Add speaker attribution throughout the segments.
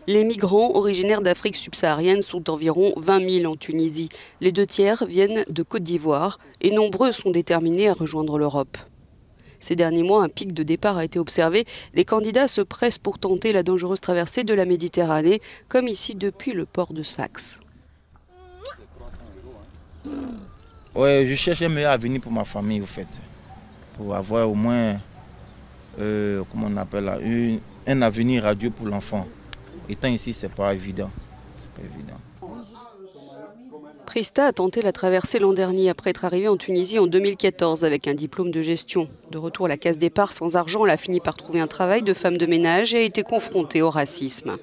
Speaker 1: Les migrants originaires d'Afrique subsaharienne sont environ 20 000 en Tunisie. Les 2 tiers viennent de Côte d'Ivoire et nombreux sont déterminés à rejoindre l'Europe. Ces derniers mois, un pic de départ a été observé. Les candidats se pressent pour tenter la dangereuse traversée de la Méditerranée, comme ici depuis le port de Sfax.
Speaker 2: Ouais, je cherche un meilleur avenir pour ma famille, au fait. Pour avoir au moins, comment on appelle là, un avenir radieux pour l'enfant. Étant ici, c'est pas évident. C'est pas évident.
Speaker 1: Prista a tenté la traversée l'an dernier après être arrivé en Tunisie en 2014 avec un diplôme de gestion. De retour à la case départ sans argent, elle a fini par trouver un travail de femme de ménage et a été confrontée au racisme.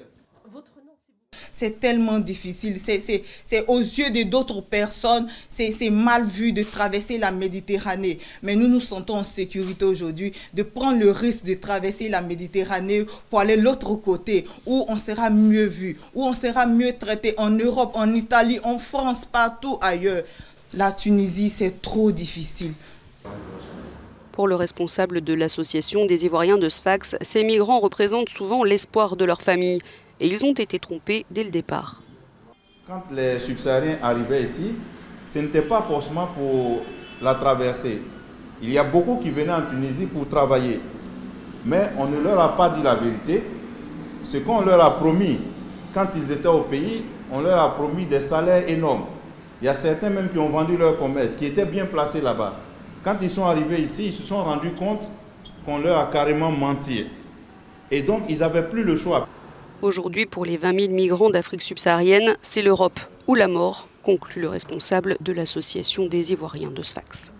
Speaker 3: C'est tellement difficile, c'est aux yeux de d'autres personnes, c'est mal vu de traverser la Méditerranée. Mais nous nous sentons en sécurité aujourd'hui de prendre le risque de traverser la Méditerranée pour aller de l'autre côté, où on sera mieux vu, où on sera mieux traité en Europe, en Italie, en France, partout ailleurs. La Tunisie, c'est trop difficile.
Speaker 1: Pour le responsable de l'association des Ivoiriens de Sfax, ces migrants représentent souvent l'espoir de leur famille. Et ils ont été trompés dès le départ.
Speaker 4: Quand les subsahariens arrivaient ici, ce n'était pas forcément pour la traversée. Il y a beaucoup qui venaient en Tunisie pour travailler. Mais on ne leur a pas dit la vérité. Ce qu'on leur a promis quand ils étaient au pays, on leur a promis des salaires énormes. Il y a certains même qui ont vendu leur commerce, qui étaient bien placés là-bas. Quand ils sont arrivés ici, ils se sont rendus compte qu'on leur a carrément menti. Et donc, ils n'avaient plus le choix.
Speaker 1: Aujourd'hui, pour les 20 000 migrants d'Afrique subsaharienne, c'est l'Europe ou la mort, conclut le responsable de l'association des Ivoiriens de Sfax.